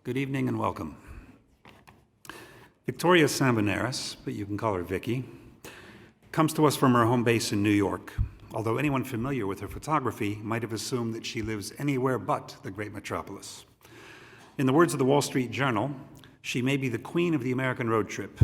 Good evening and welcome. Victoria Sambunaris, but you can call her Vicky, comes to us from her home base in New York, although anyone familiar with her photography might have assumed that she lives anywhere but the great metropolis. In the words of the Wall Street Journal, she may be the queen of the American road trip.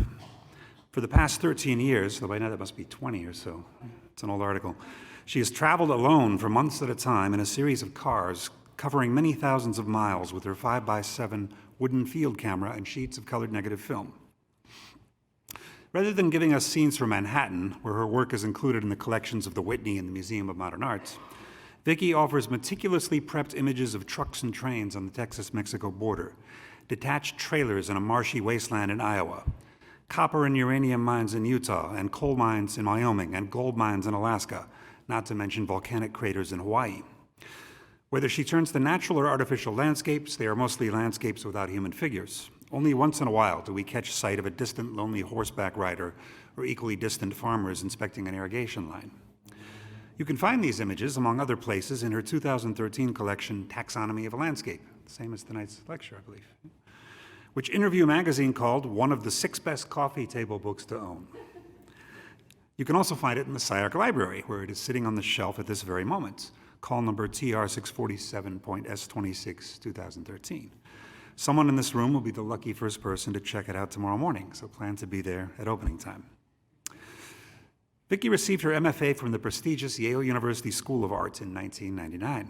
For the past 13 years, though by now that must be 20 or so, it's an old article, she has traveled alone for months at a time in a series of cars covering many thousands of miles with her 5x7 wooden field camera and sheets of colored negative film. Rather than giving us scenes from Manhattan, where her work is included in the collections of the Whitney and the Museum of Modern Art, Vicky offers meticulously prepped images of trucks and trains on the Texas-Mexico border, detached trailers in a marshy wasteland in Iowa, copper and uranium mines in Utah, and coal mines in Wyoming, and gold mines in Alaska, not to mention volcanic craters in Hawaii. Whether she turns to natural or artificial landscapes, they are mostly landscapes without human figures. Only once in a while do we catch sight of a distant, lonely horseback rider or equally distant farmers inspecting an irrigation line. You can find these images, among other places, in her 2013 collection, Taxonomy of a Landscape, same as tonight's lecture, I believe, which Interview magazine called one of the 6 best coffee table books to own. You can also find it in the SCI-Arc library, where it is sitting on the shelf at this very moment. Call number TR647.S26, 2013. Someone in this room will be the lucky first person to check it out tomorrow morning, so plan to be there at opening time. Vicky received her MFA from the prestigious Yale University School of Art in 1999.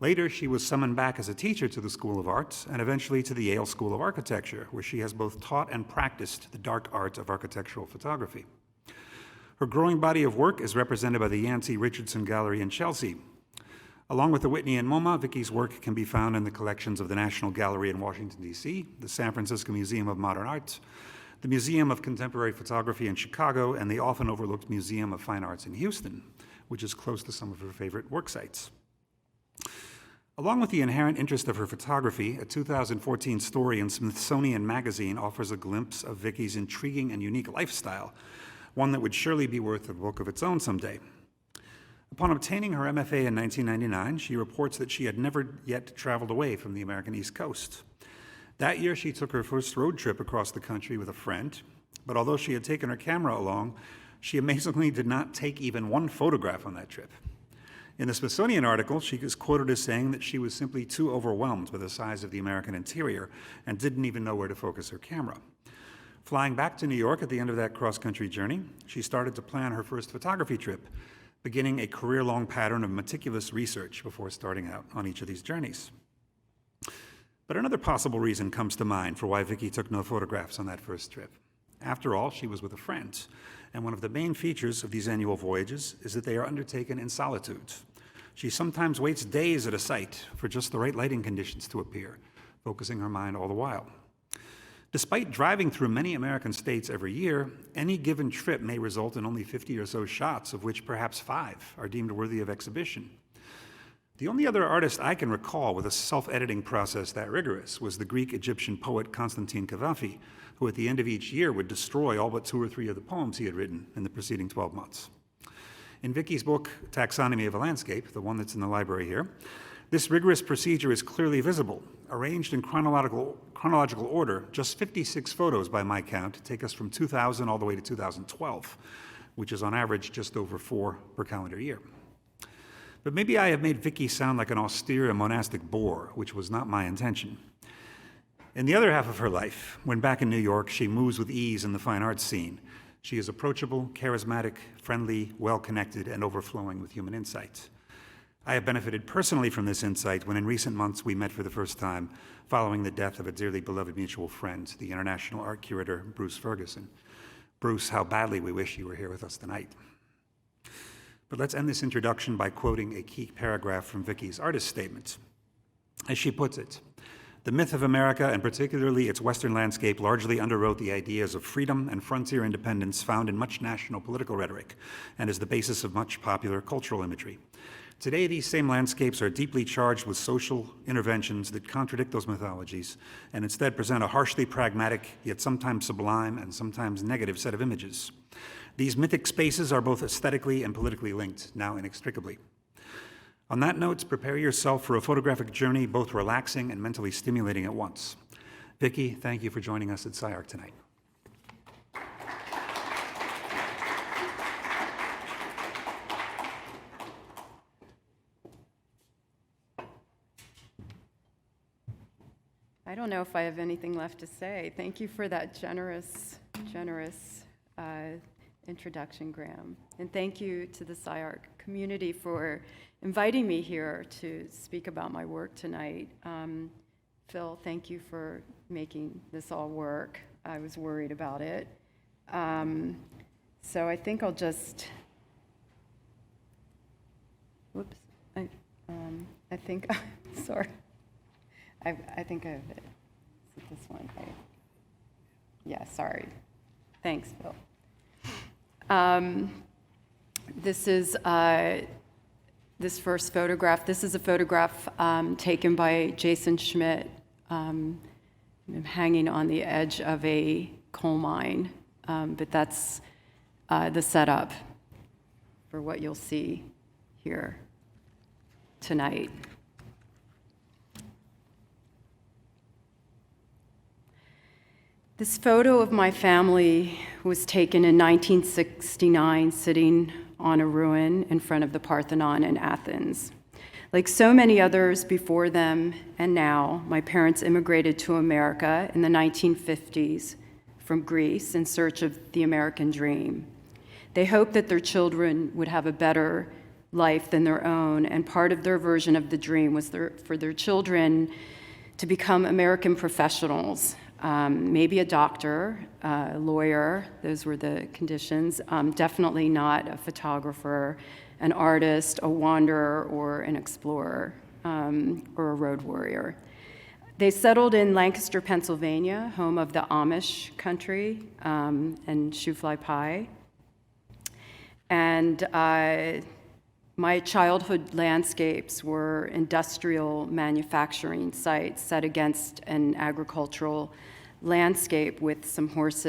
Later, she was summoned back as a teacher to the School of Arts and eventually to the Yale School of Architecture, where she has both taught and practiced the dark art of architectural photography. Her growing body of work is represented by the Yancey Richardson Gallery in Chelsea. Along with the Whitney and MoMA, Vicky's work can be found in the collections of the National Gallery in Washington, D.C., the San Francisco Museum of Modern Art, the Museum of Contemporary Photography in Chicago, and the often overlooked Museum of Fine Arts in Houston, which is close to some of her favorite work sites. Along with the inherent interest of her photography, a 2014 story in Smithsonian Magazine offers a glimpse of Vicky's intriguing and unique lifestyle, one that would surely be worth a book of its own someday. Upon obtaining her MFA in 1999, she reports that she had never yet traveled away from the American East Coast. That year, she took her first road trip across the country with a friend, but although she had taken her camera along, she amazingly did not take even one photograph on that trip. In the Smithsonian article, she is quoted as saying that she was simply too overwhelmed by the size of the American interior and didn't even know where to focus her camera. Flying back to New York at the end of that cross-country journey, she started to plan her first photography trip, beginning a career-long pattern of meticulous research before starting out on each of these journeys. But another possible reason comes to mind for why Vicky took no photographs on that first trip. After all, she was with a friend, and one of the main features of these annual voyages is that they are undertaken in solitude. She sometimes waits days at a site for just the right lighting conditions to appear, focusing her mind all the while. Despite driving through many American states every year, any given trip may result in only 50 or so shots, of which perhaps 5 are deemed worthy of exhibition. The only other artist I can recall with a self-editing process that rigorous was the Greek-Egyptian poet Constantine Cavafy, who at the end of each year would destroy all but 2 or 3 of the poems he had written in the preceding 12 months. In Vicky's book, Taxonomy of a Landscape, the one that's in the library here, this rigorous procedure is clearly visible. Arranged in chronological order, just 56 photos by my count take us from 2000 all the way to 2012, which is on average just over 4 per calendar year. But maybe I have made Vicky sound like an austere and monastic bore, which was not my intention. In the other half of her life, when back in New York, she moves with ease in the fine arts scene. She is approachable, charismatic, friendly, well-connected, and overflowing with human insight. I have benefited personally from this insight when in recent months we met for the first time following the death of a dearly beloved mutual friend, the international art curator, Bruce Ferguson. Bruce, how badly we wish you were here with us tonight. But let's end this introduction by quoting a key paragraph from Vicky's artist statement. As she puts it, the myth of America, and particularly its Western landscape, largely underwrote the ideas of freedom and frontier independence found in much national political rhetoric and is the basis of much popular cultural imagery. Today, these same landscapes are deeply charged with social interventions that contradict those mythologies and instead present a harshly pragmatic, yet sometimes sublime and sometimes negative set of images. These mythic spaces are both aesthetically and politically linked, now inextricably. On that note, prepare yourself for a photographic journey, both relaxing and mentally stimulating at once. Vicki, thank you for joining us at SCI-Arc tonight. I don't know if I have anything left to say. Thank you for that generous introduction, Graham. And thank you to the SCI-Arc community for inviting me here to speak about my work tonight. Phil, thank you for making this all work. I was worried about it. So I think I'll just, whoops, I think, sorry. I think I have it. Is it this one? Yeah, sorry. Thanks, Phil. This is this first photograph. This is a photograph taken by Jason Schmidt. I'm hanging on the edge of a coal mine, but that's the setup for what you'll see here tonight. This photo of my family was taken in 1969, sitting on a ruin in front of the Parthenon in Athens. Like so many others before them and now, my parents immigrated to America in the 1950s from Greece in search of the American dream. They hoped that their children would have a better life than their own, and part of their version of the dream was for their children to become American professionals. Maybe a doctor, a lawyer, those were the conditions. Definitely not a photographer, an artist, a wanderer, or an explorer, or a road warrior. They settled in Lancaster, Pennsylvania, home of the Amish country, and shoe-fly pie. And my childhood landscapes were industrial manufacturing sites set against an agricultural landscape with some horse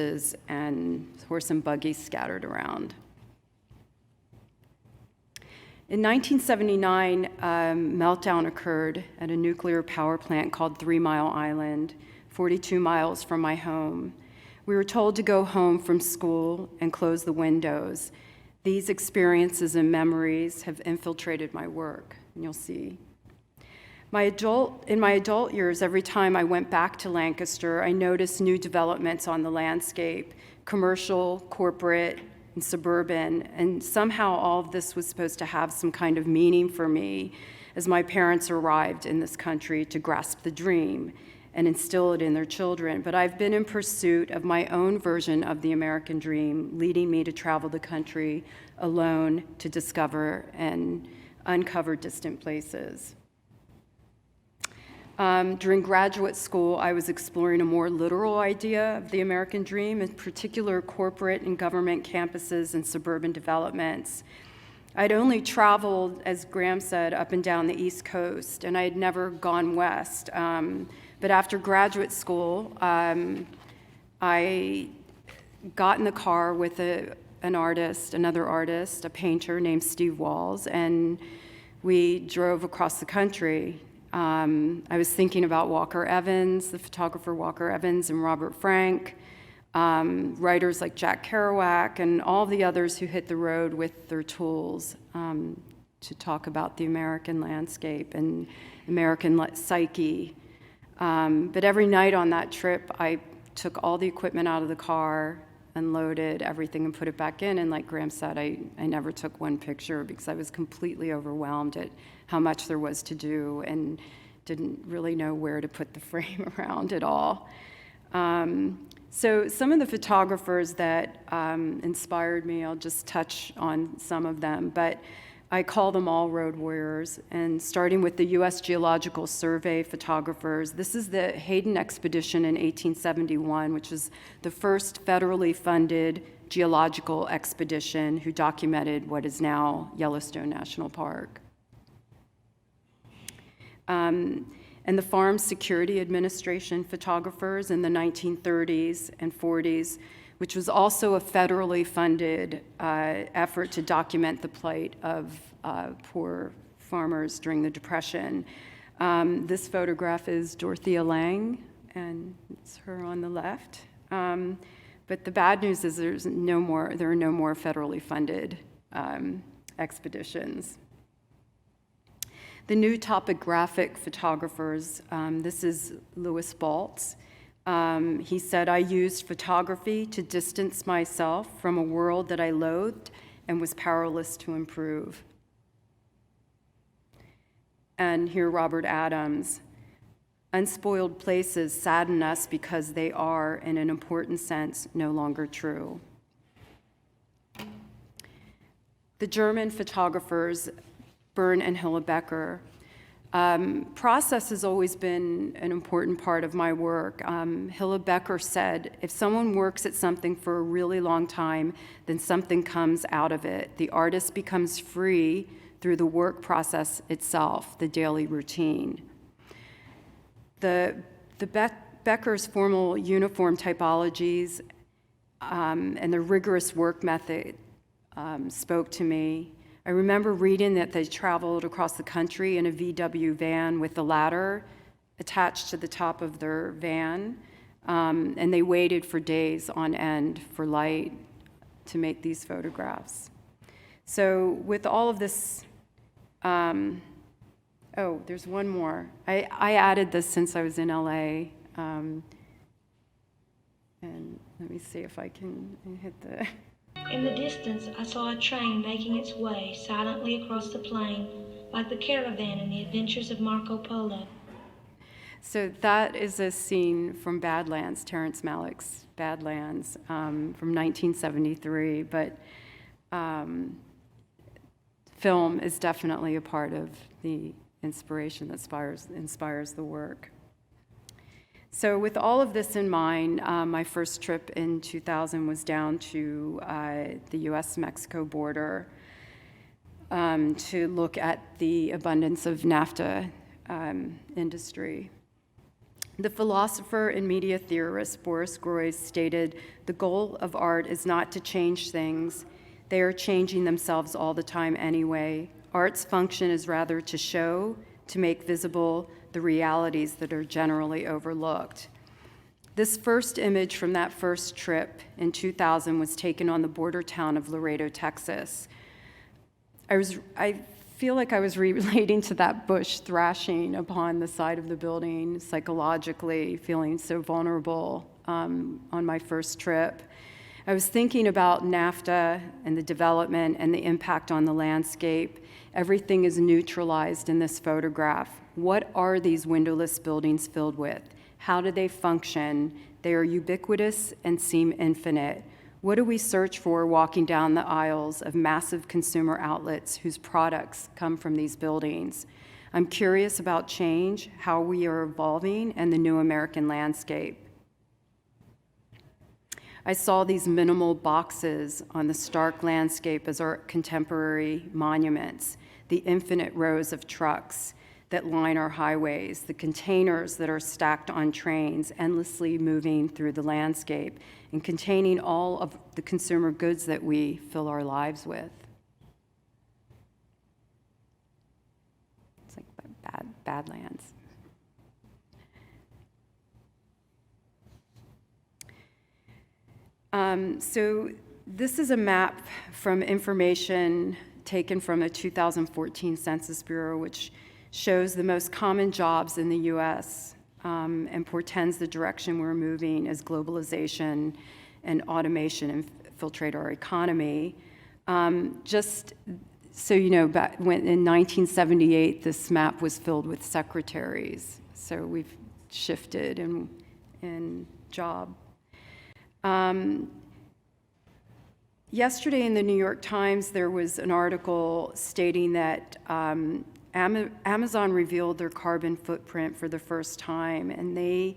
and buggies scattered around. In 1979, a meltdown occurred at a nuclear power plant called 3 Mile Island, 42 miles from my home. We were told to go home from school and close the windows. These experiences and memories have infiltrated my work, and you'll see. In my adult years, every time I went back to Lancaster, I noticed new developments on the landscape, commercial, corporate, and suburban, and somehow all of this was supposed to have some kind of meaning for me as my parents arrived in this country to grasp the dream and instill it in their children. But I've been in pursuit of my own version of the American dream, leading me to travel the country alone to discover and uncover distant places. During graduate school, I was exploring a more literal idea of the American dream, in particular corporate and government campuses and suburban developments. I'd only traveled, as Graham said, up and down the East Coast, and I had never gone west. But after graduate school, I got in the car with another artist, a painter named Steve Walls, and we drove across the country. I was thinking about Walker Evans, the photographer Walker Evans, and Robert Frank, writers like Jack Kerouac, and all the others who hit the road with their tools to talk about the American landscape and American psyche. But every night on that trip, I took all the equipment out of the car, unloaded everything, and put it back in. And like Graham said, I never took one picture because I was completely overwhelmed at how much there was to do and didn't really know where to put the frame around it all. So some of the photographers that inspired me, I'll just touch on some of them, but I call them all road warriors. And starting with the U.S. Geological Survey photographers, this is the Hayden expedition in 1871, which was the first federally funded geological expedition who documented what is now Yellowstone National Park. And the Farm Security Administration photographers in the 1930s and 40s, which was also a federally funded effort to document the plight of poor farmers during the Depression. This photograph is Dorothea Lange, and it's her on the left. But the bad news is there are no more federally funded expeditions. The new topographic photographers, this is Lewis Baltz. He said, "I used photography to distance myself from a world that I loathed and was powerless to improve." And here, Robert Adams, "Unspoiled places sadden us because they are, in an important sense, no longer true." The German photographers, Bernd and Hilla Becher. Process has always been an important part of my work. Hilla Becher said, "If someone works at something for a really long time, then something comes out of it. The artist becomes free through the work process itself, the daily routine." The Becher's formal uniform typologies and the rigorous work method spoke to me. I remember reading that they traveled across the country in a VW van with a ladder attached to the top of their van, and they waited for days on end for light to make these photographs. So with all of this, there's one more. I added this since I was in LA, and let me see if I can hit the... In the distance, I saw a train making its way silently across the plain, like the caravan in the adventures of Marco Polo. So that is a scene from Badlands, Terence Malik's Badlands, from 1973. But film is definitely a part of the inspiration that inspires the work. So with all of this in mind, my first trip in 2000 was down to the US-Mexico border to look at the abundance of NAFTA industry. The philosopher and media theorist Boris Groys stated, "The goal of art is not to change things. They are changing themselves all the time anyway. Art's function is rather to show, to make visible the realities that are generally overlooked." This first image from that first trip in 2000 was taken on the border town of Laredo, Texas. I feel like I was relating to that bush thrashing upon the side of the building, psychologically feeling so vulnerable on my first trip. I was thinking about NAFTA and the development and the impact on the landscape. Everything is neutralized in this photograph. What are these windowless buildings filled with? How do they function? They are ubiquitous and seem infinite. What do we search for walking down the aisles of massive consumer outlets whose products come from these buildings? I'm curious about change, how we are evolving, and the new American landscape. I saw these minimal boxes on the stark landscape as our contemporary monuments, the infinite rows of trucks that line our highways, the containers that are stacked on trains, endlessly moving through the landscape and containing all of the consumer goods that we fill our lives with. It's like Badlands. So this is a map from information taken from the 2014 Census Bureau, which shows the most common jobs in the U.S. And portends the direction we're moving as globalization and automation infiltrate our economy. Just so you know, back when in 1978, this map was filled with secretaries. So we've shifted in job. Yesterday in the New York Times, there was an article stating that Amazon revealed their carbon footprint for the first time, and they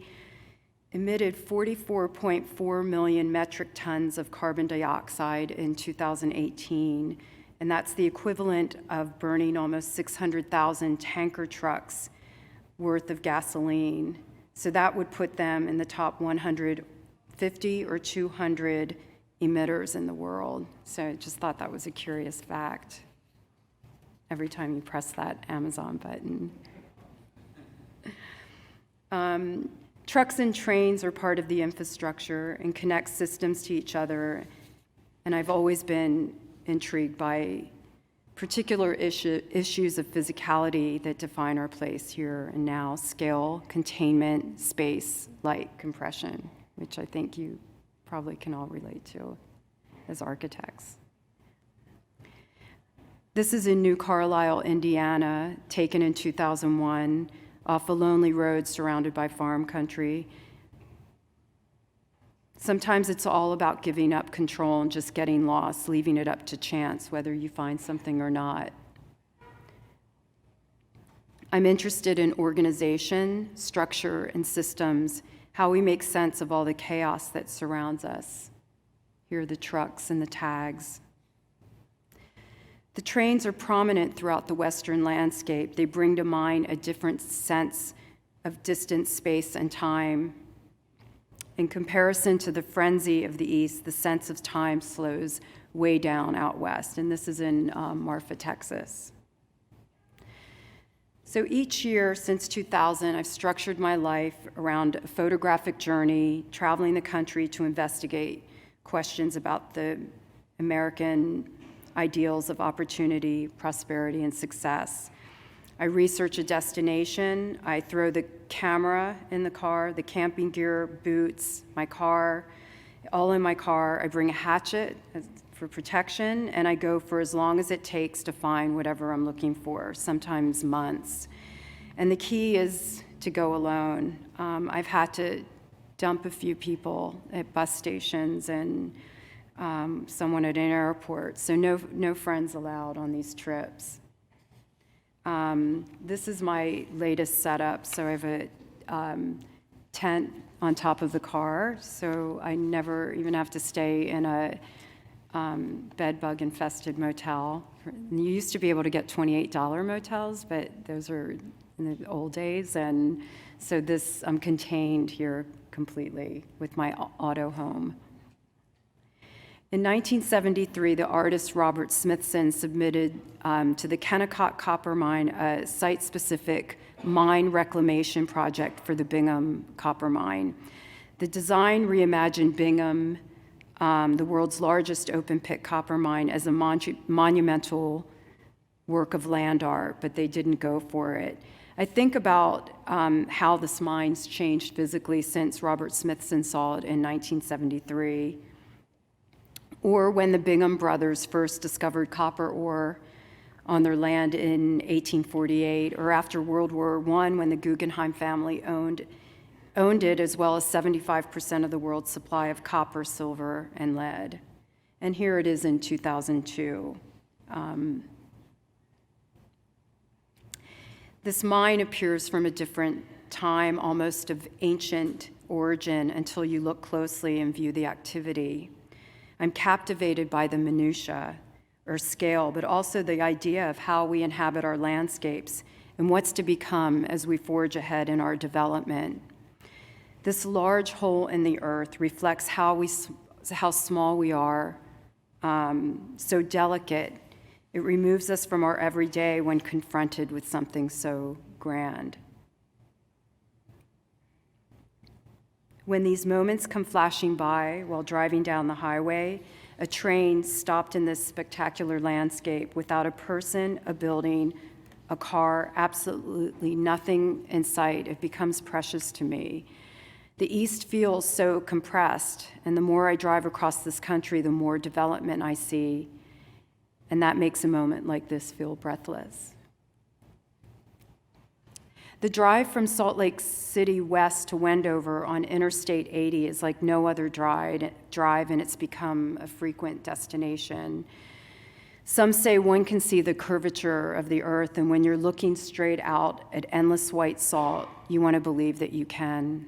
emitted 44.4 million metric tons of carbon dioxide in 2018, and that's the equivalent of burning almost 600,000 tanker trucks worth of gasoline. So that would put them in the top 150 or 200 emitters in the world. So I just thought that was a curious fact. every time you press that Amazon button. Trucks and trains are part of the infrastructure and connect systems to each other, and I've always been intrigued by particular issues of physicality that define our place here and now: scale, containment, space, light, compression, which I think you probably can all relate to as architects. This is in New Carlisle, Indiana, taken in 2001, off a lonely road surrounded by farm country. Sometimes it's all about giving up control and just getting lost, leaving it up to chance whether you find something or not. I'm interested in organization, structure, and systems, how we make sense of all the chaos that surrounds us. Here are the trucks and the tags. The trains are prominent throughout the Western landscape. They bring to mind a different sense of distance, space, and time. In comparison to the frenzy of the East, the sense of time slows way down out west, and this is in Marfa, Texas. So each year since 2000, I've structured my life around a photographic journey, traveling the country to investigate questions about the American ideals of opportunity, prosperity, and success. I research a destination, I throw the camera in the car, the camping gear, boots, my car, all in my car. I bring a hatchet for protection, and I go for as long as it takes to find whatever I'm looking for, sometimes months. And the key is to go alone. I've had to dump a few people at bus stations and someone at an airport, so no friends allowed on these trips. This is my latest setup, so I have a tent on top of the car, so I never even have to stay in a bed-bug infested motel. You used to be able to get $28 motels, but those are in the old days, and so I'm contained here completely with my auto home. In 1973, the artist Robert Smithson submitted to the Kennecott copper mine a site-specific mine reclamation project for the Bingham copper mine. The design reimagined Bingham, the world's largest open-pit copper mine, as a monumental work of land art, but they didn't go for it. I think about how this mine's changed physically since Robert Smithson saw it in 1973. Or when the Bingham brothers first discovered copper ore on their land in 1848, or after World War I, when the Guggenheim family owned it, as well as 75% of the world's supply of copper, silver, and lead. And here it is in 2002. This mine appears from a different time, almost of ancient origin, until you look closely and view the activity. I'm captivated by the minutiae, or scale, but also the idea of how we inhabit our landscapes and what's to become as we forge ahead in our development. This large hole in the earth reflects how small we are, so delicate. It removes us from our everyday when confronted with something so grand. When these moments come flashing by while driving down the highway, a train stopped in this spectacular landscape without a person, a building, a car, absolutely nothing in sight, it becomes precious to me. The East feels so compressed, and the more I drive across this country, the more development I see, and that makes a moment like this feel breathless. The drive from Salt Lake City west to Wendover on Interstate 80 is like no other drive, and it's become a frequent destination. Some say one can see the curvature of the earth, and when you're looking straight out at endless white salt, you want to believe that you can.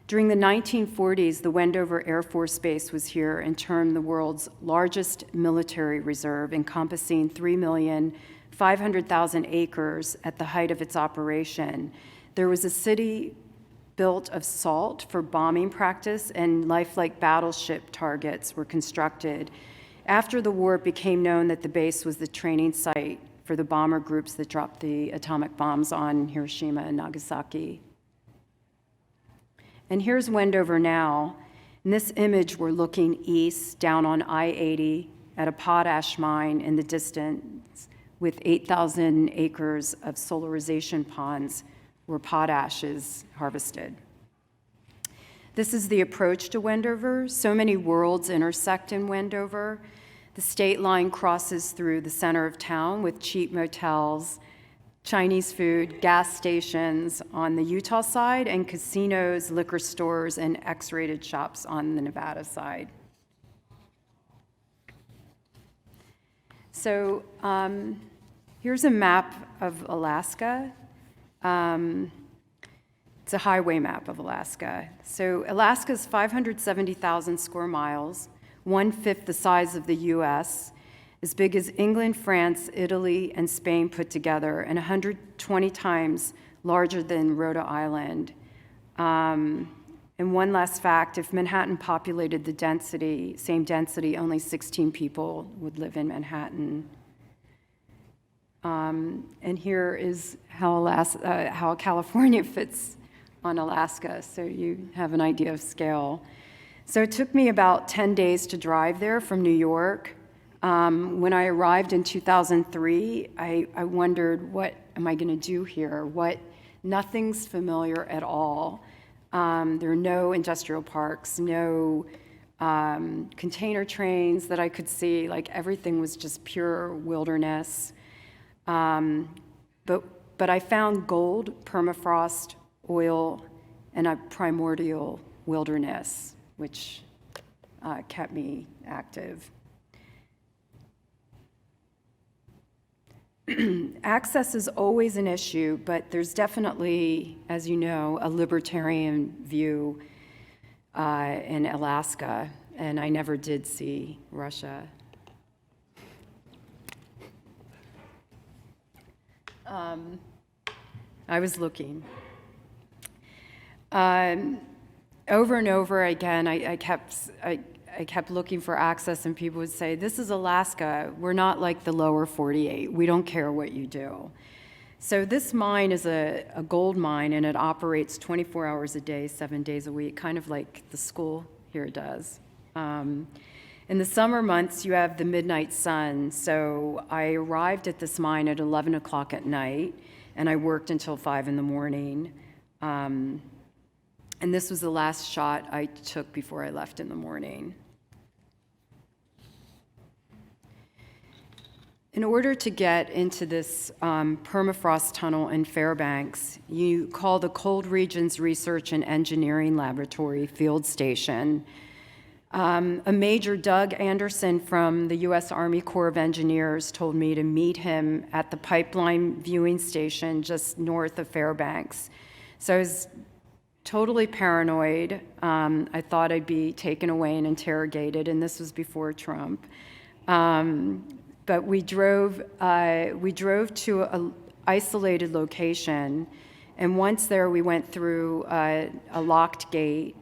During the 1940s, the Wendover Air Force Base was here and termed the world's largest military reserve, encompassing 3,500,000 acres at the height of its operation. There was a city built of salt for bombing practice, and lifelike battleship targets were constructed. After the war, it became known that the base was the training site for the bomber groups that dropped the atomic bombs on Hiroshima and Nagasaki. And here's Wendover now. In this image, we're looking east down on I-80 at a potash mine in the distance with 8,000 acres of solarization ponds where potash is harvested. This is the approach to Wendover. So many worlds intersect in Wendover. The state line crosses through the center of town with cheap motels, Chinese food, gas stations on the Utah side, and casinos, liquor stores, and X-rated shops on the Nevada side. So here's a map of Alaska. It's a highway map of Alaska. So Alaska is 570,000 square miles, 1/5 the size of the US, as big as England, France, Italy, and Spain put together, and 120 times larger than Rhode Island. And one last fact, if Manhattan populated the density, same density, only 16 people would live in Manhattan. And here is how California fits on Alaska, so you have an idea of scale. So it took me about 10 days to drive there from New York. When I arrived in 2003, I wondered, what am I going to do here? Nothing's familiar at all. There are no industrial parks, no container trains that I could see. Like, everything was just pure wilderness. But I found gold, permafrost, oil, and a primordial wilderness, which kept me active. Access is always an issue, but there's definitely, as you know, a libertarian view in Alaska, and I never did see Russia. I was looking. Over and over again, I kept looking for access, and people would say, "This is Alaska. We're not like the lower 48. We don't care what you do." So this mine is a gold mine, and it operates 24 hours a day, 7 days a week, kind of like the school here does. In the summer months, you have the midnight sun. So I arrived at this mine at 11 o'clock at night, and I worked until 5 in the morning. And this was the last shot I took before I left in the morning. In order to get into this permafrost tunnel in Fairbanks, you call the Cold Regions Research and Engineering Laboratory Field Station. A Major Doug Anderson from the U.S. Army Corps of Engineers told me to meet him at the pipeline viewing station just north of Fairbanks. So I was totally paranoid. I thought I'd be taken away and interrogated, and this was before Trump. But we drove to an isolated location, and once there, we went through a locked gate.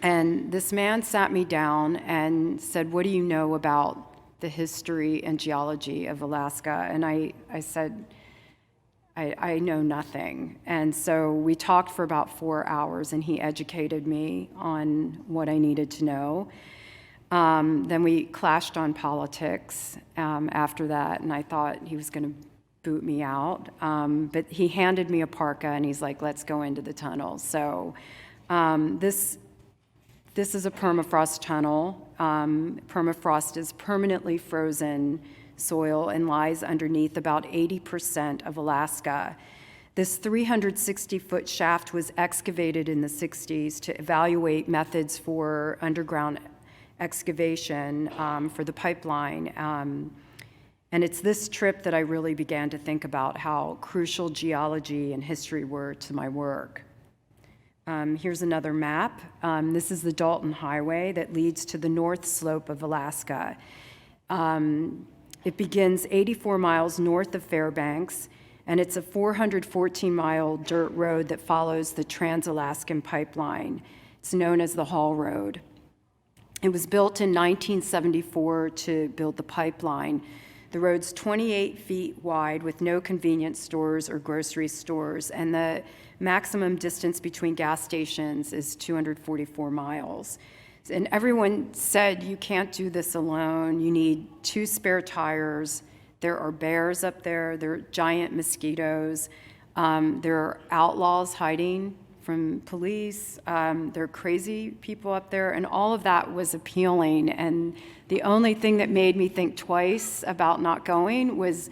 And this man sat me down and said, "What do you know about the history and geology of Alaska?" And I said, I know nothing. And so we talked for about 4 hours, and he educated me on what I needed to know. Then we clashed on politics after that, and I thought he was going to boot me out. But he handed me a parka, and he's like, "Let's go into the tunnel." So this is a permafrost tunnel. Permafrost is permanently frozen soil and lies underneath about 80% of Alaska. This 360-foot shaft was excavated in the 60s to evaluate methods for underground excavation for the pipeline. And it's this trip that I really began to think about how crucial geology and history were to my work. Here's another map. This is the Dalton Highway that leads to the north slope of Alaska. It begins 84 miles north of Fairbanks, and it's a 414-mile dirt road that follows the Trans-Alaskan Pipeline. It's known as the Haul Road. It was built in 1974 to build the pipeline. The road's 28 feet wide with no convenience stores or grocery stores, and the maximum distance between gas stations is 244 miles. And everyone said, you can't do this alone. You need 2 spare tires. There are bears up there. There are giant mosquitoes. There are outlaws hiding from police. There are crazy people up there. And all of that was appealing. And the only thing that made me think twice about not going was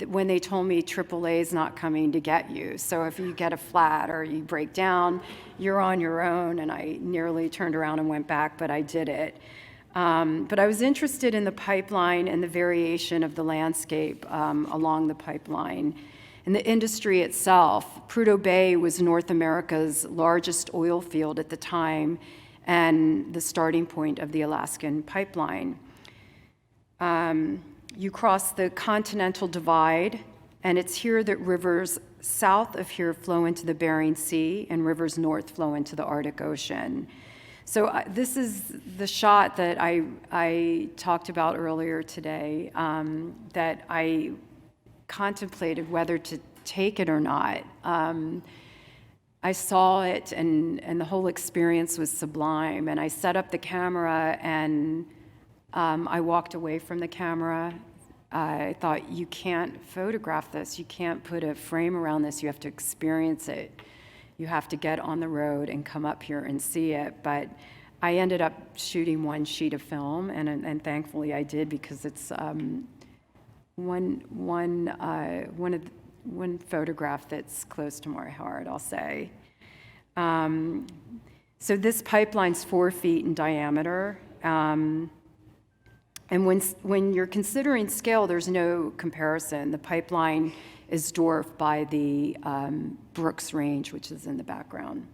when they told me AAA is not coming to get you. So if you get a flat or you break down, you're on your own. And I nearly turned around and went back, but I did it. But I was interested in the pipeline and the variation of the landscape along the pipeline. And the industry itself, Prudhoe Bay was North America's largest oil field at the time and the starting point of the Alaskan pipeline. You cross the Continental Divide, and it's here that rivers south of here flow into the Bering Sea and rivers north flow into the Arctic Ocean. So this is the shot that I talked about earlier today, that I contemplated whether to take it or not. I saw it, and the whole experience was sublime. And I set up the camera, and I walked away from the camera. I thought, you can't photograph this. You can't put a frame around this. You have to experience it. You have to get on the road and come up here and see it. But I ended up shooting 1 sheet of film, and thankfully I did, because it's one photograph that's close to my heart, I'll say. So this pipeline's 4 feet in diameter. And when you're considering scale, there's no comparison. The pipeline is dwarfed by the Brooks Range, which is in the background.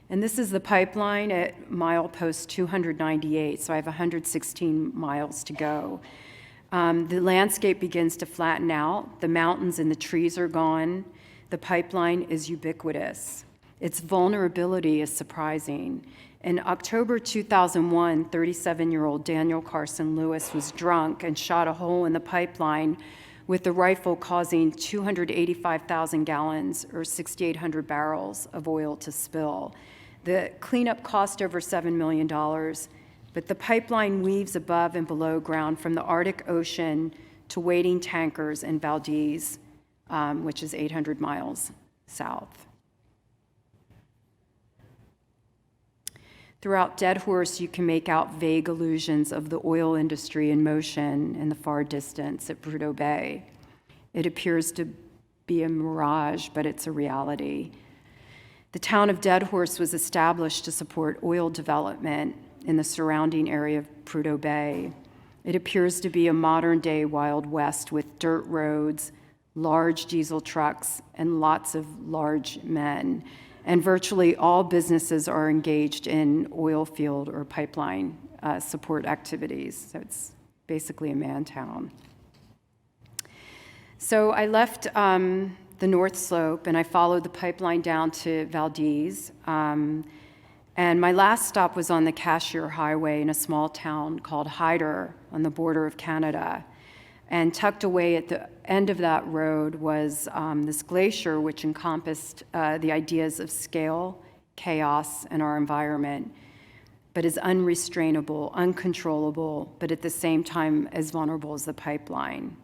And this is the pipeline at milepost 298, so I have 116 miles to go. The landscape begins to flatten out. The mountains and the trees are gone. The pipeline is ubiquitous. Its vulnerability is surprising. In October 2001, 37-year-old Daniel Carson Lewis was drunk and shot a hole in the pipeline with the rifle, causing 285,000 gallons or 6,800 barrels of oil to spill. The cleanup cost over $7 million, but the pipeline weaves above and below ground from the Arctic Ocean to waiting tankers in Valdez, which is 800 miles south. Throughout Dead Horse, you can make out vague illusions of the oil industry in motion in the far distance at Prudhoe Bay. It appears to be a mirage, but it's a reality. The town of Dead Horse was established to support oil development in the surrounding area of Prudhoe Bay. It appears to be a modern-day Wild West with dirt roads, large diesel trucks, and lots of large men. And virtually all businesses are engaged in oil field or pipeline support activities. So it's basically a man town. So I left the North Slope, and I followed the pipeline down to Valdez. And my last stop was on the Cashier Highway in a small town called Hyder on the border of Canada. And tucked away at the end of that road was this glacier, which encompassed the ideas of scale, chaos, and our environment, but is unrestrainable, uncontrollable, but at the same time as vulnerable as the pipeline.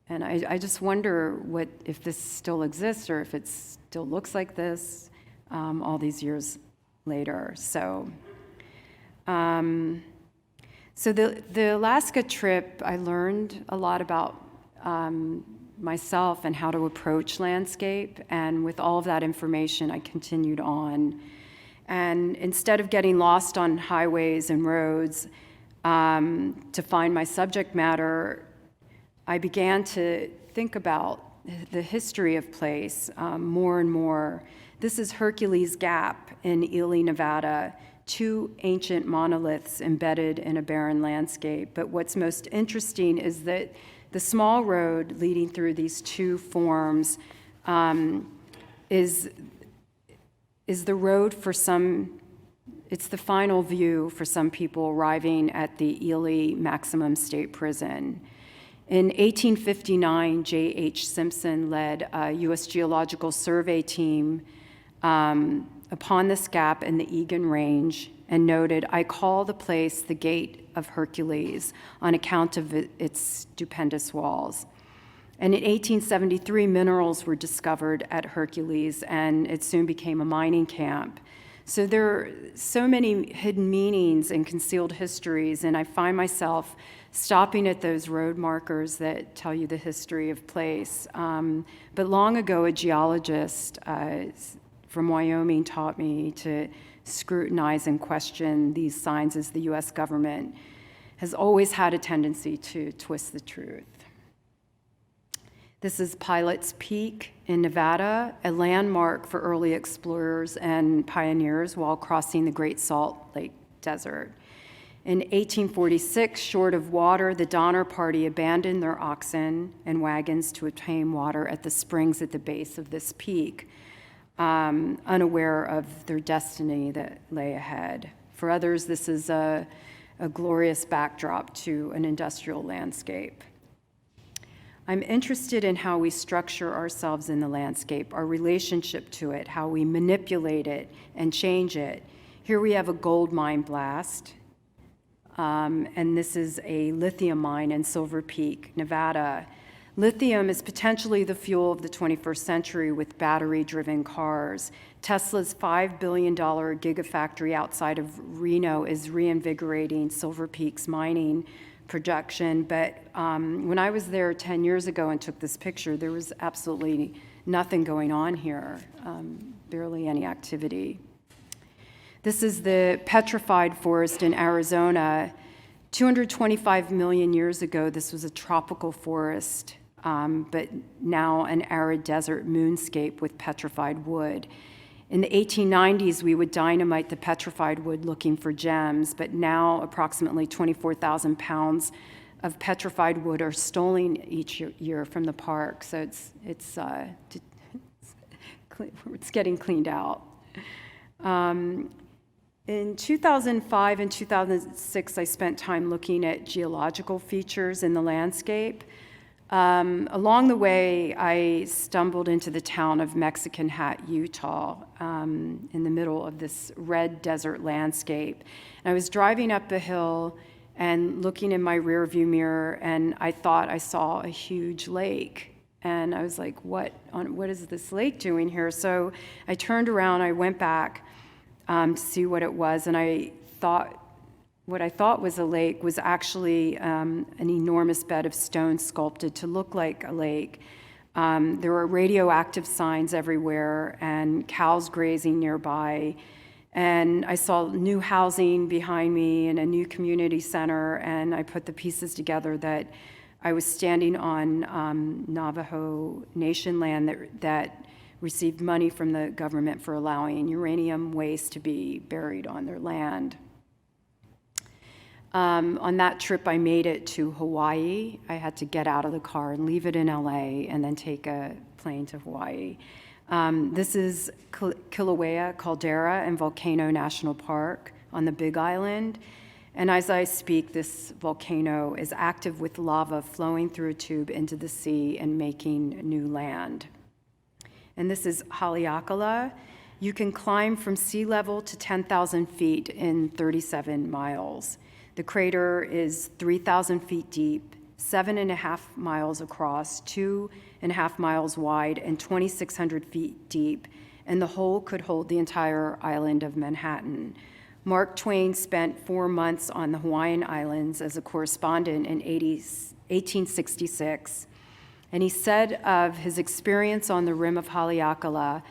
And I just wonder if this still exists or if it still looks like this all these years later. So the Alaska trip, I learned a lot about myself and how to approach landscape. And with all of that information, I continued on. And instead of getting lost on highways and roads to find my subject matter, I began to think about the history of place more and more. This is Hercules Gap in Ely, Nevada, 2 ancient monoliths embedded in a barren landscape. But what's most interesting is that the small road leading through these 2 forms is the road for some it's the final view for some people arriving at the Ely Maximum State Prison. In 1859, J.H. Simpson led a U.S. Geological Survey team upon this gap in the Egan Range and noted, "I call the place the Gate of Hercules on account of its stupendous walls." And in 1873, minerals were discovered at Hercules, and it soon became a mining camp. So there are so many hidden meanings and concealed histories, and I find myself stopping at those road markers that tell you the history of place. But long ago, a geologist from Wyoming taught me to scrutinize and question these signs, as the U.S. government has always had a tendency to twist the truth. This is Pilot's Peak in Nevada, a landmark for early explorers and pioneers while crossing the Great Salt Lake Desert. In 1846, short of water, the Donner Party abandoned their oxen and wagons to obtain water at the springs at the base of this peak, unaware of their destiny that lay ahead. For others, this is a glorious backdrop to an industrial landscape. I'm interested in how we structure ourselves in the landscape, our relationship to it, how we manipulate it and change it. Here we have a gold mine blast, and this is a lithium mine in Silver Peak, Nevada. Lithium is potentially the fuel of the 21st century with battery-driven cars. Tesla's $5 billion gigafactory outside of Reno is reinvigorating Silver Peak's mining production, but when I was there 10 years ago and took this picture, there was absolutely nothing going on here, barely any activity. This is the petrified forest in Arizona. 225 million years ago, this was a tropical forest, but now an arid desert moonscape with petrified wood. In the 1890s, we would dynamite the petrified wood looking for gems, but now approximately 24,000 pounds of petrified wood are stolen each year from the park, so it's getting cleaned out. In 2005 and 2006, I spent time looking at geological features in the landscape. Along the way, I stumbled into the town of Mexican Hat, Utah, in the middle of this red desert landscape. And I was driving up a hill and looking in my rearview mirror, and I thought I saw a huge lake. And I was like, what is this lake doing here? So I turned around, I went back to see what it was, and what I thought was a lake was actually an enormous bed of stone sculpted to look like a lake. There were radioactive signs everywhere and cows grazing nearby. And I saw new housing behind me and a new community center, and I put the pieces together that I was standing on Navajo Nation land that received money from the government for allowing uranium waste to be buried on their land. On that trip, I made it to Hawaii. I had to get out of the car and leave it in LA and then take a plane to Hawaii. This is Kīlauea, Caldera, and Volcano National Park on the Big Island. And as I speak, this volcano is active with lava flowing through a tube into the sea and making new land. And this is Haleakalā. You can climb from sea level to 10,000 feet in 37 miles. The crater is 3,000 feet deep, 7.5 miles across, 2.5 miles wide, and 2,600 feet deep, and the hole could hold the entire island of Manhattan. Mark Twain spent 4 months on the Hawaiian Islands as a correspondent in 1866, and he said of his experience on the rim of Haleakalā,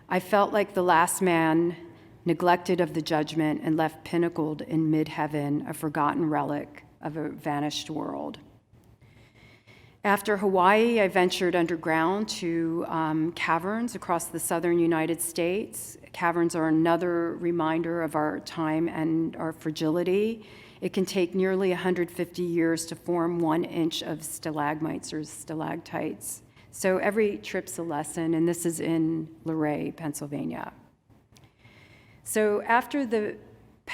"I felt like the last man neglected of the judgment and left pinnacled in mid-heaven, a forgotten relic of a vanished world." After Hawaii, I ventured underground to caverns across the southern United States. Caverns are another reminder of our time and our fragility. It can take nearly 150 years to form 1 inch of stalagmites or stalactites. So every trip's a lesson, and this is in Luray, Pennsylvania. So after the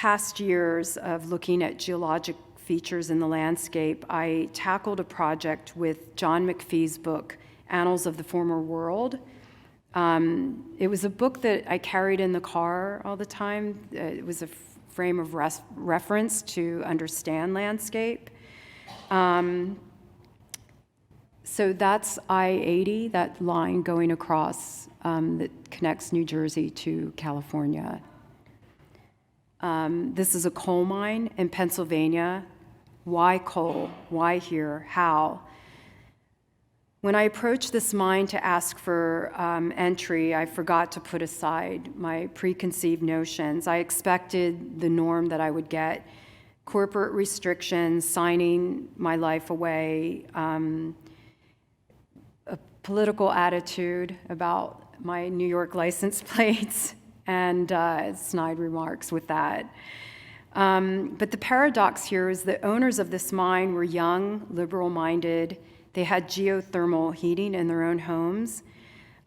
past years of looking at geologic features in the landscape, I tackled a project with John McPhee's book, Annals of the Former World. It was a book that I carried in the car all the time. It was a frame of reference to understand landscape. So that's I-80, that line going across that connects New Jersey to California. This is a coal mine in Pennsylvania. Why coal? Why here? How? When I approached this mine to ask for entry, I forgot to put aside my preconceived notions. I expected the norm that I would get: corporate restrictions, signing my life away, a political attitude about my New York license plates, and snide remarks with that. But the paradox here is that owners of this mine were young, liberal-minded. They had geothermal heating in their own homes.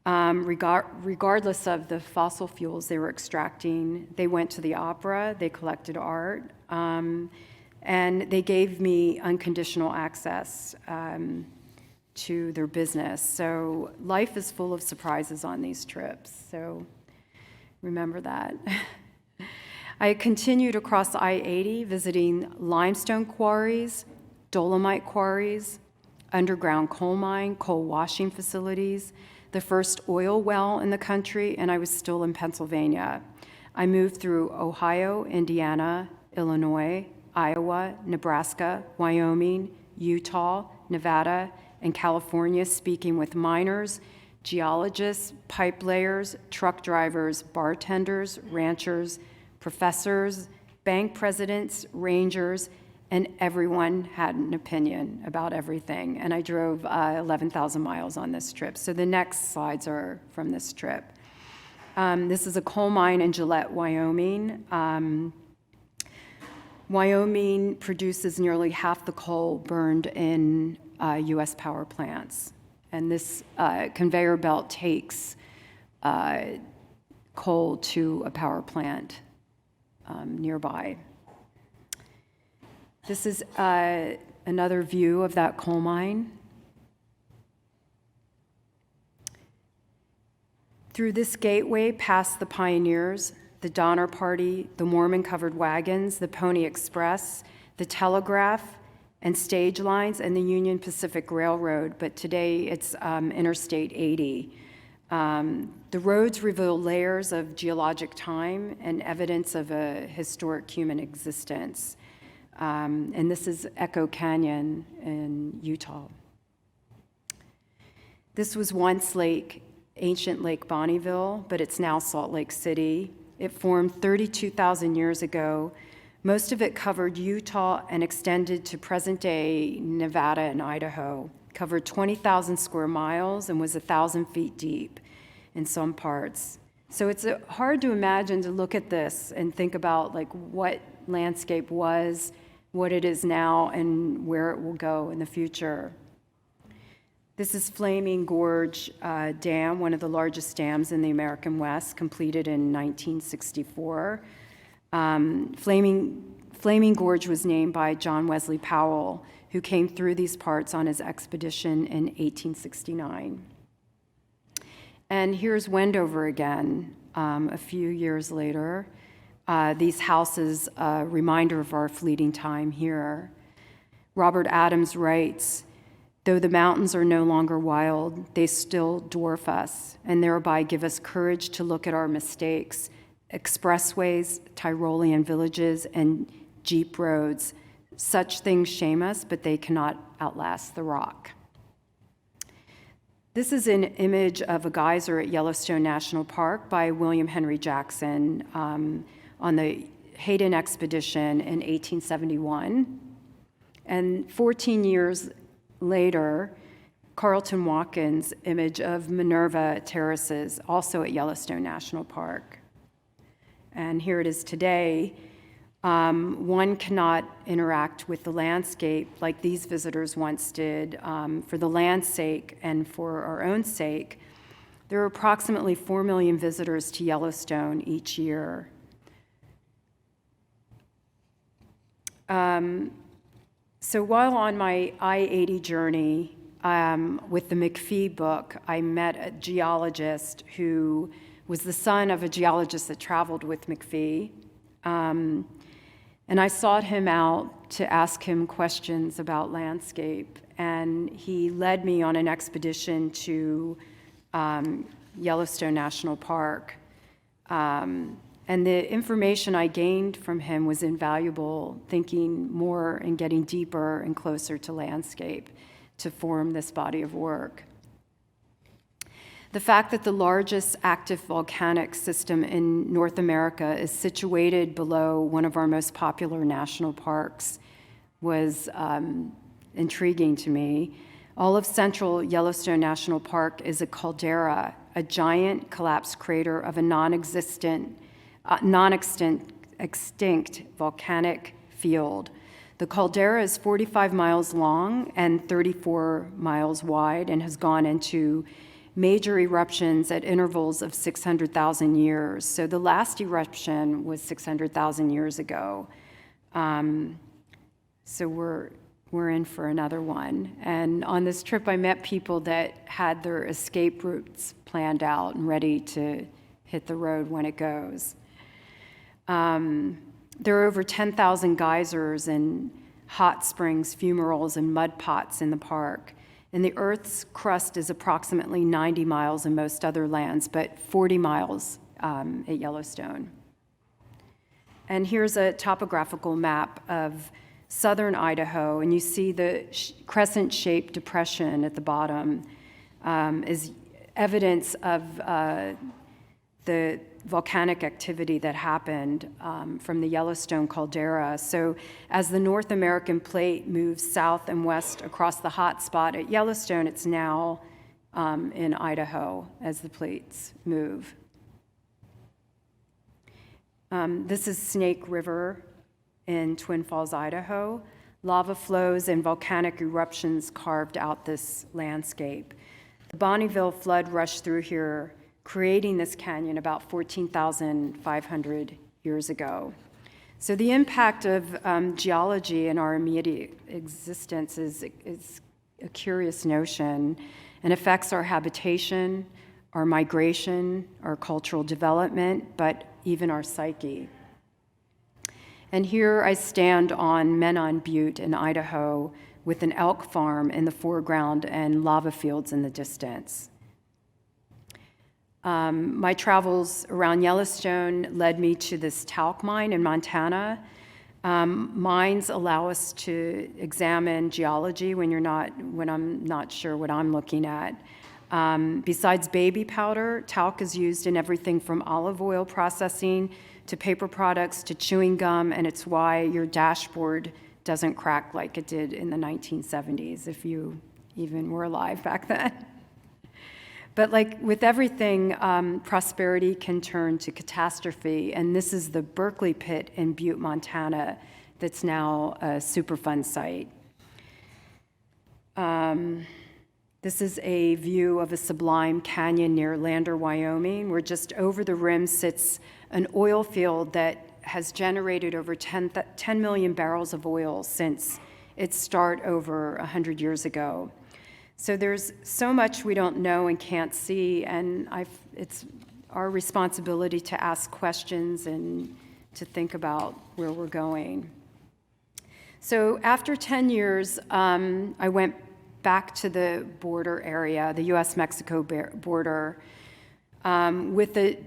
Regardless of the fossil fuels they were extracting, they went to the opera, they collected art, and they gave me unconditional access to their business. So life is full of surprises on these trips, so remember that. I continued across I-80, visiting limestone quarries, dolomite quarries, underground coal mine, coal washing facilities, the first oil well in the country, and I was still in Pennsylvania. I moved through Ohio, Indiana, Illinois, Iowa, Nebraska, Wyoming, Utah, Nevada, and California, speaking with miners, geologists, pipe layers, truck drivers, bartenders, ranchers, professors, bank presidents, rangers, and everyone had an opinion about everything. And I drove 11,000 miles on this trip. So the next slides are from this trip. This is a coal mine in Gillette, Wyoming. Wyoming produces nearly half the coal burned in U.S. power plants. And this conveyor belt takes coal to a power plant nearby. This is another view of that coal mine. Through this gateway past the pioneers, the Donner Party, the Mormon-covered wagons, the Pony Express, the telegraph and stage lines, and the Union Pacific Railroad, but today it's Interstate 80. The roads reveal layers of geologic time and evidence of a historic human existence. And this is Echo Canyon in Utah. This was once ancient Lake Bonneville, but it's now Salt Lake City. It formed 32,000 years ago. Most of it covered Utah and extended to present-day Nevada and Idaho. Covered 20,000 square miles and was 1,000 feet deep in some parts. So it's hard to imagine to look at this and think about what landscape was, what it is now, and where it will go in the future. This is Flaming Gorge Dam, one of the largest dams in the American West, completed in 1964. Flaming Gorge was named by John Wesley Powell, who came through these parts on his expedition in 1869. And here's Wendover again, a few years later. These houses, a reminder of our fleeting time here. Robert Adams writes, "Though the mountains are no longer wild, they still dwarf us, and thereby give us courage to look at our mistakes. Expressways, Tyrolean villages, and jeep roads. Such things shame us, but they cannot outlast the rock." This is an image of a geyser at Yellowstone National Park by William Henry Jackson on the Hayden expedition in 1871. And 14 years later, Carlton Watkins' image of Minerva Terraces, also at Yellowstone National Park. And here it is today. One cannot interact with the landscape like these visitors once did for the land's sake and for our own sake. There are approximately 4 million visitors to Yellowstone each year. So while on my I-80 journey with the McPhee book, I met a geologist who was the son of a geologist that traveled with McPhee. And I sought him out to ask him questions about landscape, and he led me on an expedition to Yellowstone National Park. And the information I gained from him was invaluable, thinking more and getting deeper and closer to landscape to form this body of work. The fact that the largest active volcanic system in North America is situated below one of our most popular national parks was intriguing to me. All of central Yellowstone National Park is a caldera, a giant collapsed crater of a non-extinct volcanic field. The caldera is 45 miles long and 34 miles wide and has gone into major eruptions at intervals of 600,000 years. So the last eruption was 600,000 years ago. So we're in for another one. And on this trip, I met people that had their escape routes planned out and ready to hit the road when it goes. There are over 10,000 geysers and hot springs, fumaroles, and mud pots in the park. And the Earth's crust is approximately 90 miles in most other lands, but 40 miles at Yellowstone. And here's a topographical map of southern Idaho, and you see the crescent-shaped depression at the bottom is evidence of the volcanic activity that happened from the Yellowstone caldera. So as the North American plate moves south and west across the hot spot at Yellowstone, it's now in Idaho as the plates move. This is Snake River in Twin Falls, Idaho. Lava flows and volcanic eruptions carved out this landscape. The Bonneville flood rushed through here, creating this canyon about 14,500 years ago. So the impact of geology in our immediate existence is a curious notion and affects our habitation, our migration, our cultural development, but even our psyche. And here I stand on Menon Butte in Idaho with an elk farm in the foreground and lava fields in the distance. My travels around Yellowstone led me to this talc mine in Montana. Mines allow us to examine geology when I'm not sure what I'm looking at. Besides baby powder, talc is used in everything from olive oil processing to paper products to chewing gum, and it's why your dashboard doesn't crack like it did in the 1970s, if you even were alive back then. But like with everything, prosperity can turn to catastrophe, and this is the Berkeley Pit in Butte, Montana, that's now a Superfund site. This is a view of a sublime canyon near Lander, Wyoming, where just over the rim sits an oil field that has generated over 10 million barrels of oil since its start over 100 years ago. So there's so much we don't know and can't see, and it's our responsibility to ask questions and to think about where we're going. So after 10 years, I went back to the border area, the US-Mexico border, with a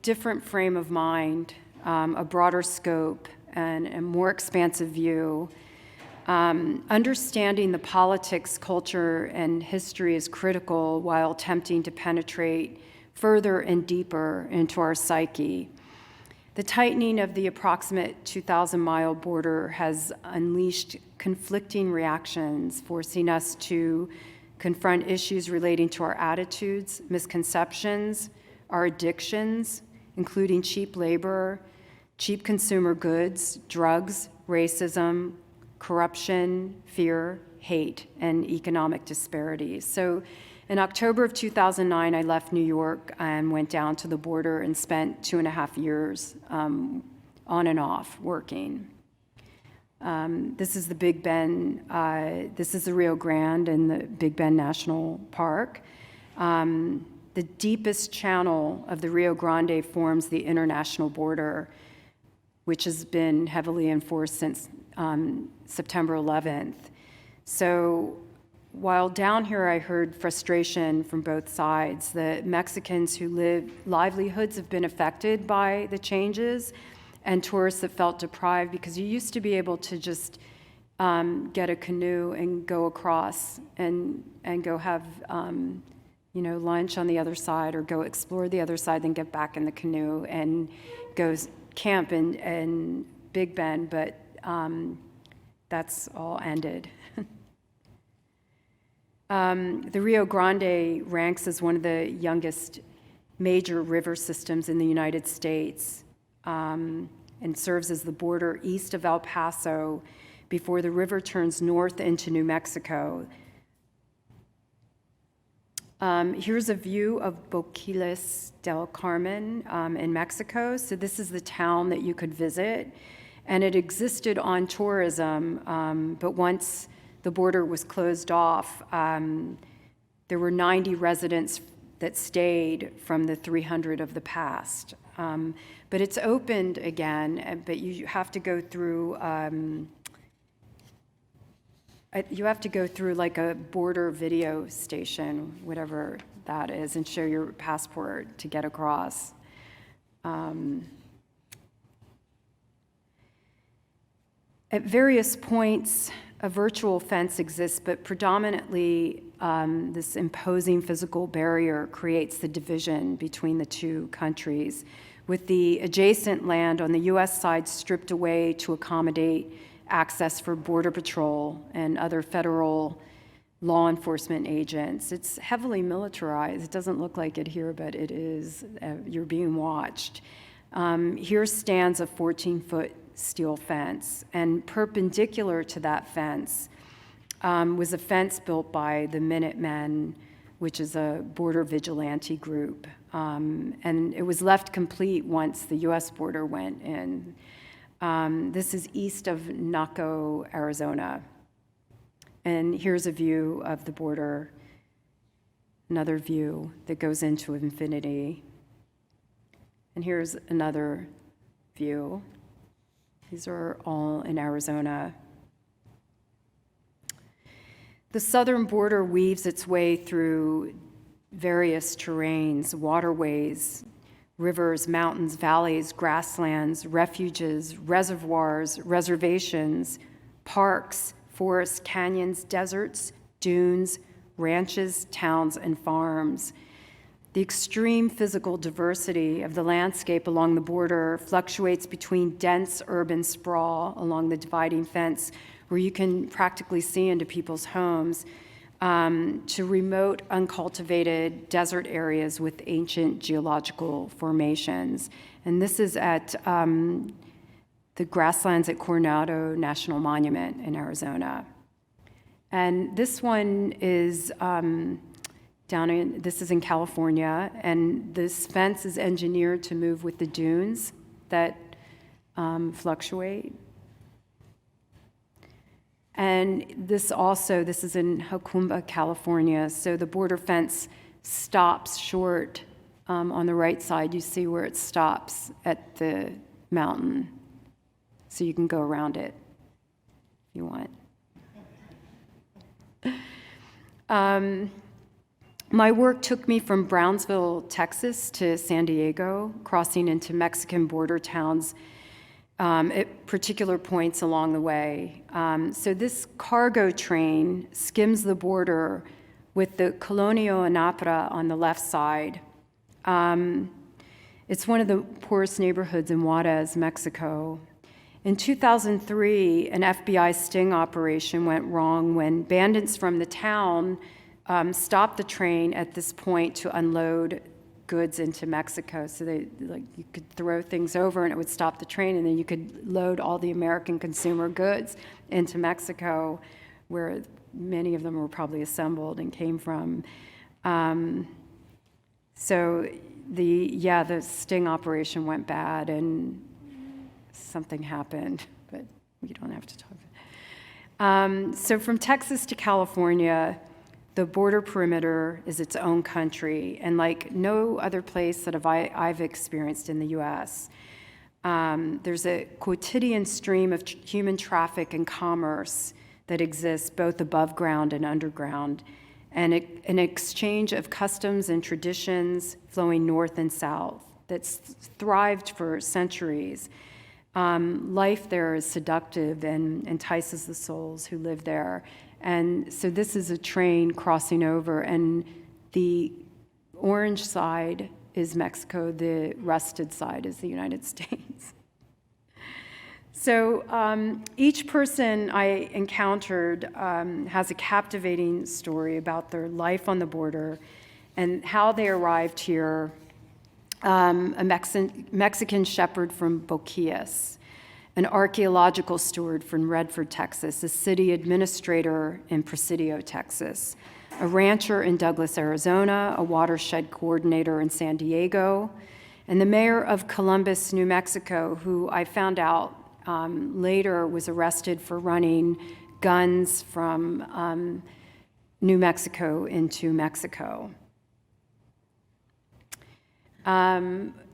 different frame of mind, a broader scope, and a more expansive view. Understanding the politics, culture, and history is critical while attempting to penetrate further and deeper into our psyche. The tightening of the approximate 2,000-mile border has unleashed conflicting reactions, forcing us to confront issues relating to our attitudes, misconceptions, our addictions, including cheap labor, cheap consumer goods, drugs, racism, corruption, fear, hate, and economic disparities. So in October of 2009, I left New York and went down to the border and spent 2.5 years on and off working. This is the Big Bend, this is the Rio Grande and the Big Bend National Park. The deepest channel of the Rio Grande forms the international border, which has been heavily enforced since September 11th. So while down here I heard frustration from both sides, the Mexicans livelihoods have been affected by the changes, and tourists have felt deprived because you used to be able to just get a canoe and go across and go have lunch on the other side, or go explore the other side, then get back in the canoe and go camp in Big Bend, but that's all ended. The Rio Grande ranks as one of the youngest major river systems in the United States, and serves as the border east of El Paso before the river turns north into New Mexico. Here's a view of Boquiles del Carmen in Mexico. So this is the town that you could visit, and it existed on tourism, but once the border was closed off, there were 90 residents that stayed from the 300 of the past. But it's opened again, but you have to go through like a border video station, whatever that is, and show your passport to get across. At various points, a virtual fence exists, but predominantly this imposing physical barrier creates the division between the two countries, with the adjacent land on the U.S. side stripped away to accommodate access for Border Patrol and other federal law enforcement agents. It's heavily militarized. It doesn't look like it here, but it is. You're being watched. Here stands a 14-foot steel fence, and perpendicular to that fence was a fence built by the Minutemen, which is a border vigilante group. And it was left complete once the U.S. border went in. This is east of Naco, Arizona. And here's a view of the border, another view that goes into infinity. And here's another view. These are all in Arizona. The southern border weaves its way through various terrains, waterways, rivers, mountains, valleys, grasslands, refuges, reservoirs, reservations, parks, forests, canyons, deserts, dunes, ranches, towns, and farms. The extreme physical diversity of the landscape along the border fluctuates between dense urban sprawl along the dividing fence, where you can practically see into people's homes, to remote, uncultivated desert areas with ancient geological formations. And this is at the grasslands at Coronado National Monument in Arizona. And this one is this is in California, and this fence is engineered to move with the dunes that fluctuate. And this is in Jacumba, California. So the border fence stops short on the right side. You see where it stops at the mountain. So you can go around it if you want. My work took me from Brownsville, Texas to San Diego, crossing into Mexican border towns at particular points along the way. So this cargo train skims the border with the Colonio Anapra on the left side. It's one of the poorest neighborhoods in Juarez, Mexico. In 2003, an FBI sting operation went wrong when bandits from the town stopped the train at this point to unload goods into Mexico. So you could throw things over and it would stop the train, and then you could load all the American consumer goods into Mexico, where many of them were probably assembled and came from. So the sting operation went bad and something happened, but We don't have to talk. So from Texas to California, the border perimeter is its own country, and like no other place that I've experienced in the U.S., there's a quotidian stream of human traffic and commerce that exists both above ground and underground, and an exchange of customs and traditions flowing north and south that's thrived for centuries. Life there is seductive and entices the souls who live there. And so this is a train crossing over, and the orange side is Mexico, the rusted side is the United States. So each person I encountered has a captivating story about their life on the border and how they arrived here. A Mexican shepherd from Boquillas, an archaeological steward from Redford, Texas, a city administrator in Presidio, Texas, a rancher in Douglas, Arizona, a watershed coordinator in San Diego, and the mayor of Columbus, New Mexico, who I found out later was arrested for running guns from New Mexico into Mexico.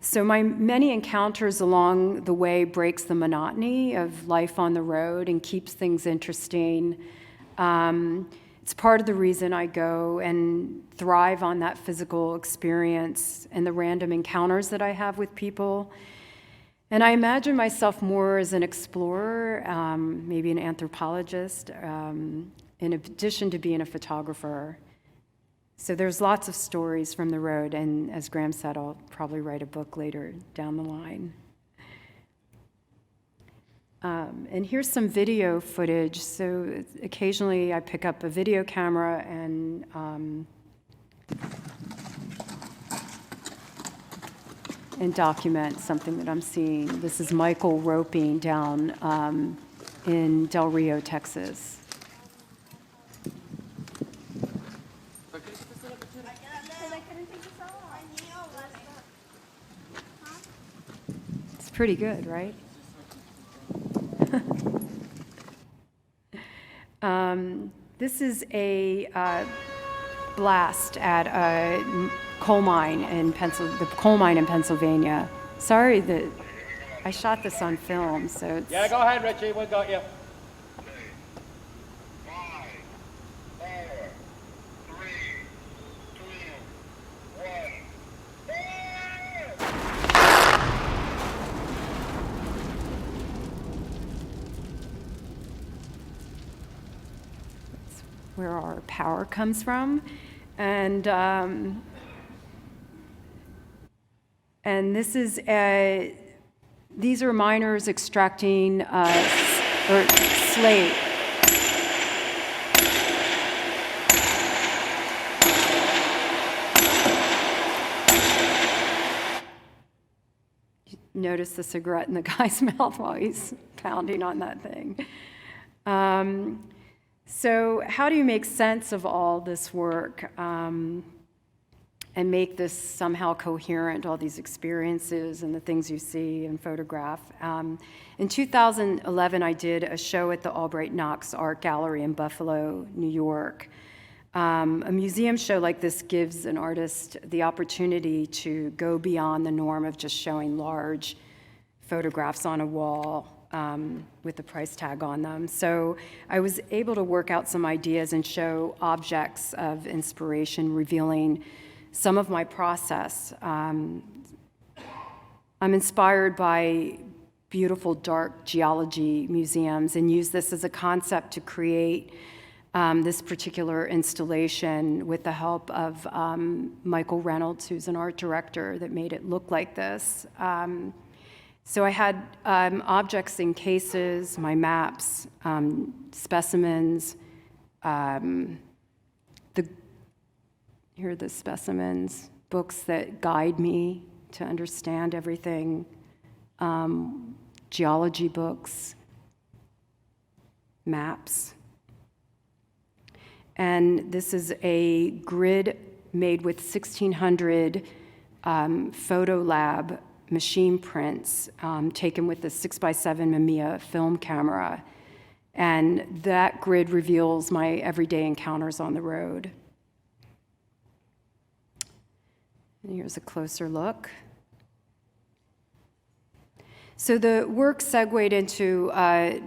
So my many encounters along the way breaks the monotony of life on the road and keeps things interesting. It's part of the reason I go and thrive on that physical experience and the random encounters that I have with people. And I imagine myself more as an explorer, maybe an anthropologist, in addition to being a photographer. So there's lots of stories from the road, and as Graham said, I'll probably write a book later down the line. And here's some video footage. So occasionally I pick up a video camera and document something that I'm seeing. This is Michael roping down in Del Rio, Texas. It's pretty good, right? This is a blast at a coal mine in the coal mine in Pennsylvania. Sorry that I shot this on film, so it's... Yeah, go ahead, Richie. We got you. 5, 4, 3, 2, 1. where our power comes from. And this is these are miners extracting slate. Notice the cigarette in the guy's mouth while he's pounding on that thing. So how do you make sense of all this work and make this somehow coherent, all these experiences and the things you see and photograph? In 2011, I did a show at the Albright Knox Art Gallery in Buffalo, New York. A museum show like this gives an artist the opportunity to go beyond the norm of just showing large photographs on a wall with the price tag on them. So I was able to work out some ideas and show objects of inspiration, revealing some of my process. I'm inspired by beautiful dark geology museums and use this as a concept to create this particular installation with the help of Michael Reynolds, who's an art director that made it look like this. So I had objects in cases, my maps, specimens. Here are the specimens, books that guide me to understand everything, geology books, maps. And this is a grid made with 1,600 photo lab machine prints taken with the 6x7 Mamiya film camera. And that grid reveals my everyday encounters on the road. And here's a closer look. So the work segued into a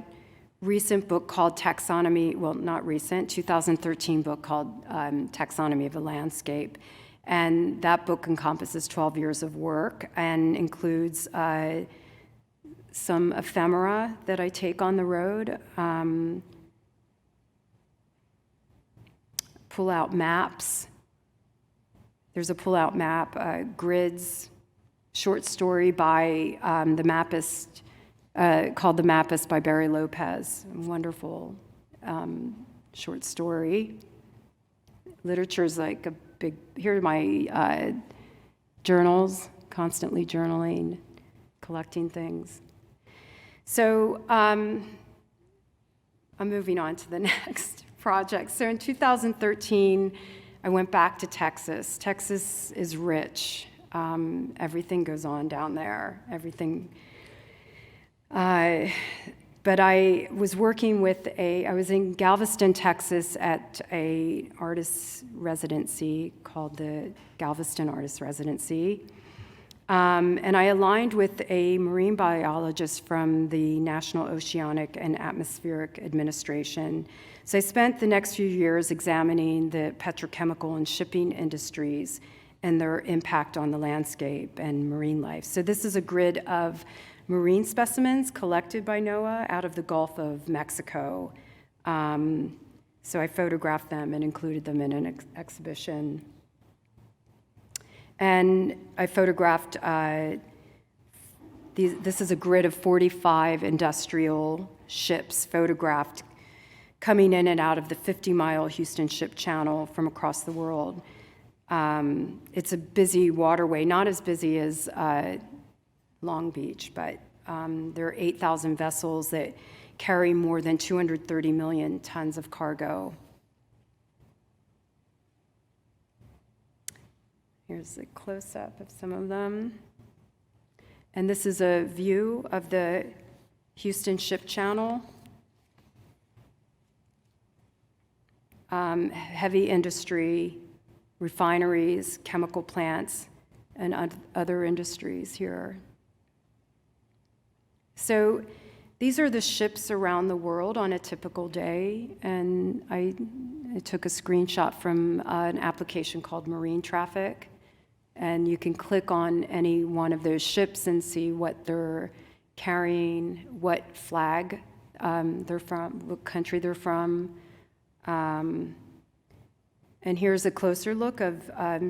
recent book called Taxonomy, well, not recent, 2013 book called Taxonomy of the Landscape. And that book encompasses 12 years of work and includes some ephemera that I take on the road, pull-out maps. There's a pull-out map, grids, short story by the Mappist, called The Mappist by Barry Lopez. A wonderful short story. Literature's like a big, here are my journals, constantly journaling, collecting things. So I'm moving on to the next project. So in 2013, I went back to Texas. Texas is rich. Everything goes on down there, everything. But I was working with I was in Galveston, Texas at a artist's residency called the Galveston Artist Residency. And I aligned with a marine biologist from the National Oceanic and Atmospheric Administration. So I spent the next few years examining the petrochemical and shipping industries and their impact on the landscape and marine life. So this is a grid of marine specimens collected by NOAA out of the Gulf of Mexico. So I photographed them and included them in an exhibition. And I photographed, this is a grid of 45 industrial ships photographed coming in and out of the 50-mile Houston Ship Channel from across the world. It's a busy waterway, not as busy as Long Beach, but there are 8,000 vessels that carry more than 230 million tons of cargo. Here's a close-up of some of them. And this is a view of the Houston Ship Channel. Heavy industry, refineries, chemical plants, and other industries here. So these are the ships around the world on a typical day, and I took a screenshot from an application called Marine Traffic, and you can click on any one of those ships and see what they're carrying, what flag they're from, what country they're from. And here's a closer look of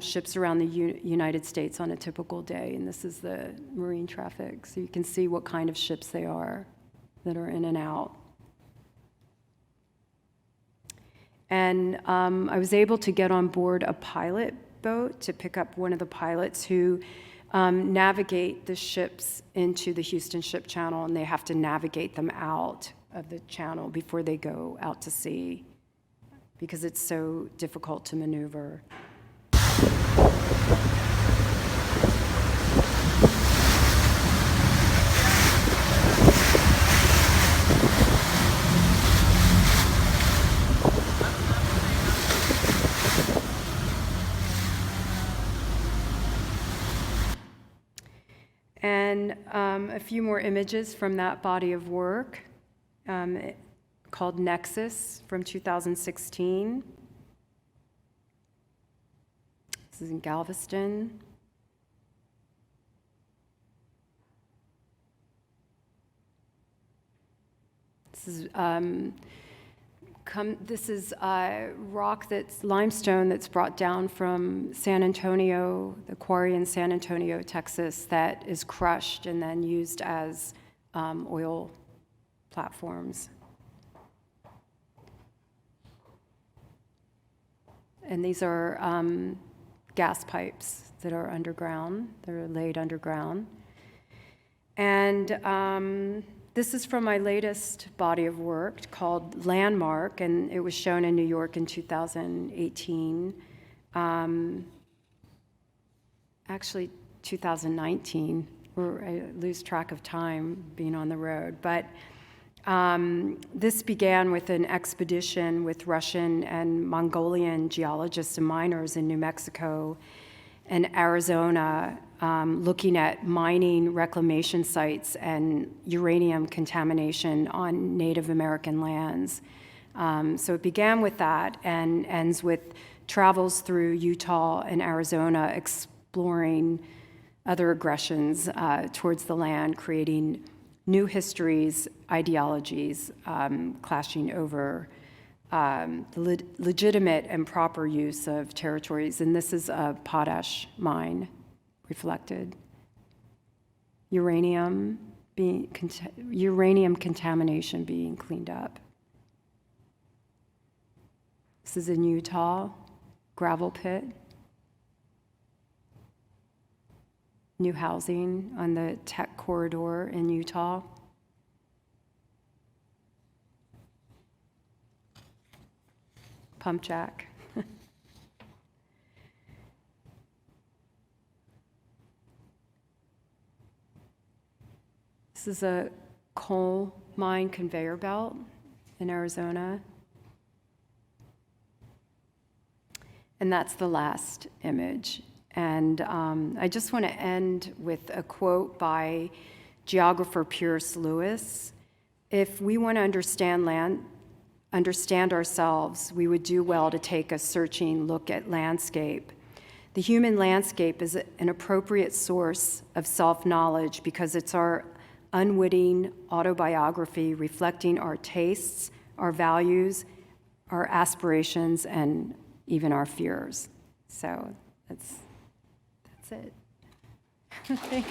ships around the United States on a typical day, and this is the marine traffic, so you can see what kind of ships they are that are in and out. And I was able to get on board a pilot boat to pick up one of the pilots who navigate the ships into the Houston Ship Channel, and they have to navigate them out of the channel before they go out to sea, because it's so difficult to maneuver. And a few more images from that body of work. Called Nexus from 2016. This is in Galveston. This is rock that's limestone that's brought down from San Antonio, the quarry in San Antonio, Texas, that is crushed and then used as oil platforms. And these are gas pipes that are underground. They're laid underground. And this is from my latest body of work called Landmark, and it was shown in New York in 2018. Actually, 2019. I lose track of time being on the road. But this began with an expedition with Russian and Mongolian geologists and miners in New Mexico and Arizona, looking at mining reclamation sites and uranium contamination on Native American lands. So it began with that and ends with travels through Utah and Arizona, exploring other aggressions towards the land, creating new histories, ideologies, clashing over the legitimate and proper use of territories. And this is a potash mine reflected. Uranium contamination being cleaned up. This is in Utah, gravel pit. New housing on the tech corridor in Utah. Pump jack. This is a coal mine conveyor belt in Arizona. And that's the last image. And I just want to end with a quote by geographer Pierce Lewis. If we want to understand ourselves, we would do well to take a searching look at landscape. The human landscape is an appropriate source of self-knowledge because it's our unwitting autobiography reflecting our tastes, our values, our aspirations, and even our fears. So that's it. Thanks.